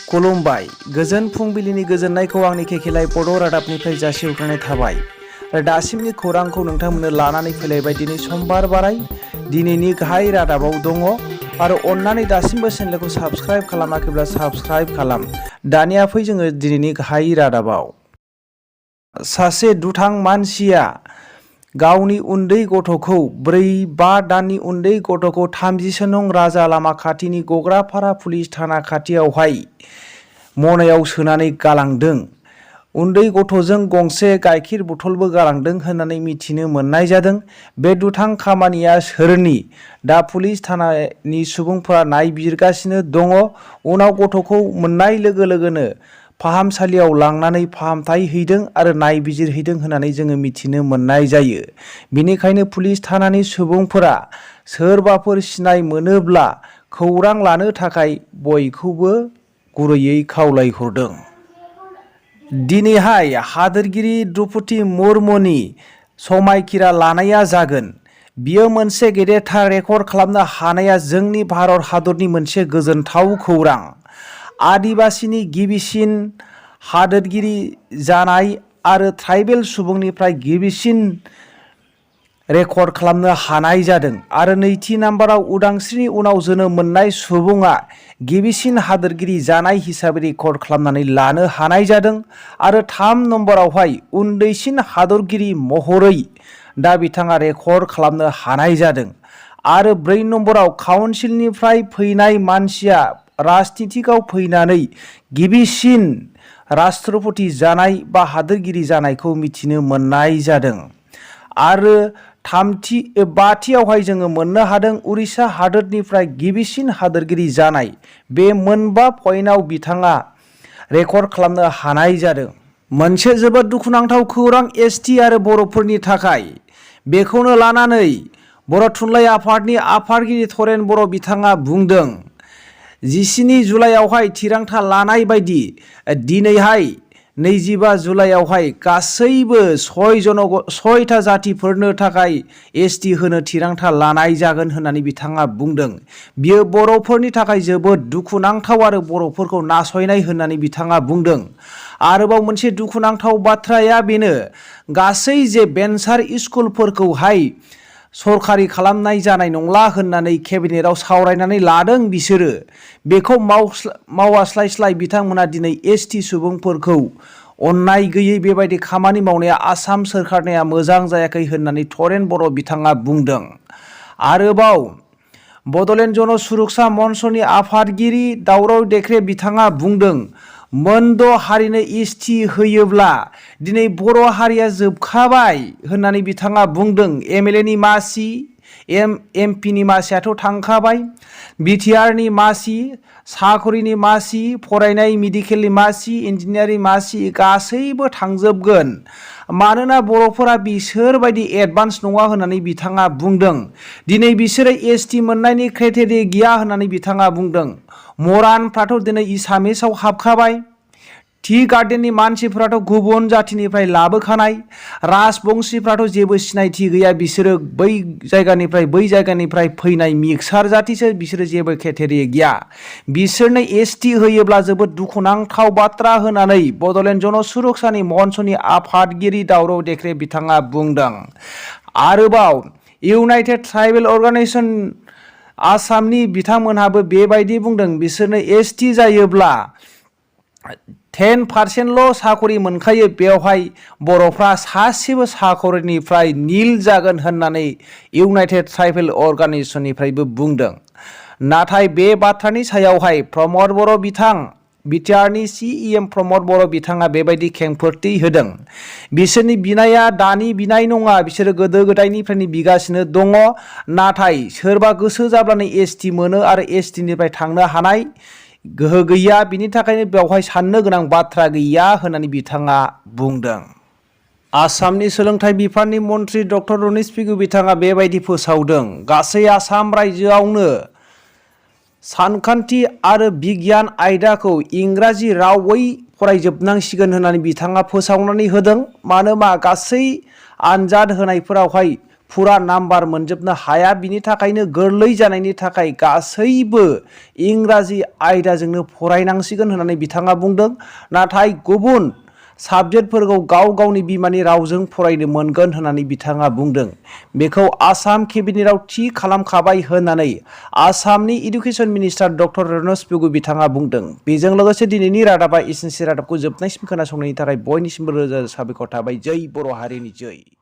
खुलुमबाय गोजोन फुंबिलिनि गोजोननायखौ आंनि केकेलाय बड' रादाबनिफ्राय जासिहरग्रोनाय थाबाय। दासिमनि खौरांखौ नोंथांमोननो लानानै फैलायबाय। दिनै समबार बाराय दिनैनि गाहाय रादाबाव दङ आरो अन्नानै दासिमबो चेनेलखौ साबस्क्राइब खालामाखैब्ला साबस्क्राइब खालाम। दानिया फै जोङो दिनैनि गाहाय रादाबाव। सासे दुथां मानसिया गावनि उन्दै गथ'खौ 4-5 दाननि उन्दै गथ'खौ 30 नं राजा लामा खाथिनि गग्रापारा पुलिस थाना खाथियावहाय मनायाव सोनानै गालांदों। उन्दै गथ'जों गंसे गाइखेर बथलबो गालांदों होननानै मिथिनो मोननाय जादों। बे दुथां खामानिया सोरनि? दा पुलिस थानानि सुबुंफोरा नायबिजिरगासिनो दङ। उनाव गथ'खौ मोननाय लोगो लोगोनो फाहामसालियाव लांनानै फाहामथाय हैदों आरो नायबिजिरहैदों होननानै जोङो मिथिनो मोननाय जायो। बेनिखायनो पुलिस थानानि सुबुंफोरा सोरबाफोर सिनाय मोनोब्ला खौरां लानो थाखाय बयखौबो गुरैयै खावलायहरदों। दिनैहाय हादोरगिरि द्रौपदी मुर्मुनि समायखिरा लानाया जागोन। बियो मोनसे गेदेरथार रेकर्ड खालामनो हानाया जोंनि भारत हादरनि मोनसे गोजोनथाव खौरां। आदिबासिनि गिबिसिन हादोरगिरि जानाय आरो ट्राइबेल सुबुंनिफ्राय गिबिसिन रेकर्ड खालामनो हानाय जादों आरो नैथि नाम्बाराव उदांस्रिनि उनाव जोनोम मोननाय सुबुङा गिबिसिन हादोरगिरि जानाय हिसाबै रेकर्ड खालामनानै लानो हानाय जादों आरो 3 नम्बरावहाय उन्दैसिन हादोरगिरि महरै दा बिथाङा रेकर्ड खालामनो हानाय जादों आरो 4 नम्बराव काउन्सिलनिफ्राय फैनाय मानसिया राजनितिकआव फैनानै गिबिसिन राष्ट्रपति जानाय बा हादोरगिरि जानायखौ मिथिनो मोननाय जादों आरो 5थियावहाय जोङो मोननो हादों उरिष्या हादोरनिफ्राय गिबिसिन हादोरगिरि जानाय। बे मोनबा पइन्टआव बिथाङा रेकर्ड खालामनो हानाय जादों। मोनसे जोबोद दुखुनांथाव खौरां एसटि आरो बर'फोरनि थाखाय। बेखौनो लानानै बर' थुनलाइ आफादनि आफादगिरि थरेन बर' बिथाङा बुंदों 17 जुलाइयावहाय थिरांथा लानाय बायदि दिनैहाय 25 जुलाइयावहाय गासैबो 6था जातिफोरनो थाखाय एसटि होनो थिरांथा लानाय जागोन होननानै बिथाङा बुंदों। बियो बर'फोरनि थाखाय जोबोद दुखुनांथाव आरो बर'फोरखौ नासयनाय होननानै बिथाङा बुंदों। आरोबाव मोनसे दुखुनांथाव बाथ्राया बेनो गासै जे भेन्सार स्कुलफोरखौहाय सरकारि खालामनाय जानाय नंला होननानै केबिनेटआव सावरायनानै लादों बिसोरो। बेखौ मावास्लायस्लाय बिथांमोना दिनै एसटि सुबुंफोरखौ अननाय गैयै बेबायदि खामानि मावनाया आसाम सोरखारनिया मोजां जायाखै होननानै थरेन बर' बिथाङा बुंदों। आरोबाव बड'लेण्ड जन सुरक्षा मन्चनि आफादगिरि दावराव देख्रे बिथाङा बुंदों मोनद' हारिनो एसटि होयोब्ला दिनै बर' हारिया जोबखाबाय होननानै बिथाङा बुंदों। एमएलएनि मासि एमपिनि मासियाथ' थांखाबाय, बिटिआरनि मासि, साखरिनि मासि, फरायनाय मेडिकेलनि मासि, इन्जिनियारिं मासि गासैबो थांजोबगोन। मानोना बर'फोरा बिसोरबायदि एडभान्स नङा होननानै बिथाङा बुंदों। दिनै बिसोरो एसटि मोननायनि क्राइटेरिया गैया होननानै बिथाङा बुंदों। मरानफ्राथ' दिनै एसामिसाव हाबखाबाय। टि गार्डेननि मानसिफ्राथ' गुबुन जाथिनिफ्राय लाबोखानाय। राजबंशीफ्राथ' जेबो सिनायथि गैया। बिसोरो बै जायगानिफ्राय फैनाय मिक्सार जातिसो। बिसोरो जेबो क्राइटेरिया गैया। बिसोरनो एसटि होयोब्ला जोबोद दुखुनांथाव बाथ्रा होननानै बड'लेण्ड जन सुरक्षानि मन्चनि आफादगिरि दावराव देख्रे बिथाङा बुंदों। आरोबाव इउनाइटेड ट्राइबेल अर्गानाइजेसन आसामनि बिथांमोनहाबो बेबायदि बुंदों बिसोरनो एसटि जायोब्ला 10% साखरि मोनखायो। बेवहाय बर'फ्रा सासेबो साखरिनिफ्राय निल जागोन होननानै इउनाइटेड ट्राइबेल अर्गानाइजेसननिफ्रायबो बुंदों। नाथाय बे बाथ्रानि सायावहाय प्रमद बर' बिटिआरनि सिएम प्रमद बर' बिथाङा बेबायदि खेंफोरथि होदों बिसोरनि बिनाया दानि बिनाय नङा, बिसोरो गोदो गोदायनिफ्रायनो बिगासिनो दङ। नाथाय सोरबा गोसो जाब्लानो एसटि मोनो आरो एसटिनिफ्राय थांनो हानाय गोहो गैया। बिनि थाखायनो बेवहाय साननो गोनां बाथ्रा गैया होननानै बिथाङा बुंदों। आसामनि सोलोंथाइ बिफाननि मन्थ्रि डक्टर रनिस पेगु बिथाङा बेबायदि फोसावदों गासै आसाम रायजोआवनो सानखान्थि आरो बिगियान आयदाखौ इंराजि रावै फरायजोबनांसिगोन होननानै बिथाङा फोसावनानै होदों। मानोना गासै आनजाद होनायफोरावहाय फुरा नाम्बार मोनजोबनो हाया। बिनि थाखायनो गोरलै जानायनि थाखाय गासैबो इंराजि आयदाजोंनो फरायनांसिगोन होननानै बिथाङा बुंदों। नाथाय गुबुन साबजेक्टफोरखौ गाव गावनि बिमानि रावजों फरायनो मोनगोन होननानै बिथाङा बुंदों। बेखौ आसाम केबिनेटआव थि खालामखाबाय होननानै आसामनि इडुकेसन मिनिस्टार डक्टर रनज पेगु बिथाङा बुंदों। बेजों लोगोसे दिनैनि रादाबा एसेनोसै। रादाबखौ जोबनायसिम खोनासंनायनि थाखाय बयनिसिमबो रोजा रोजा साबायखर थाबाय। जै बर' हारिनि जै।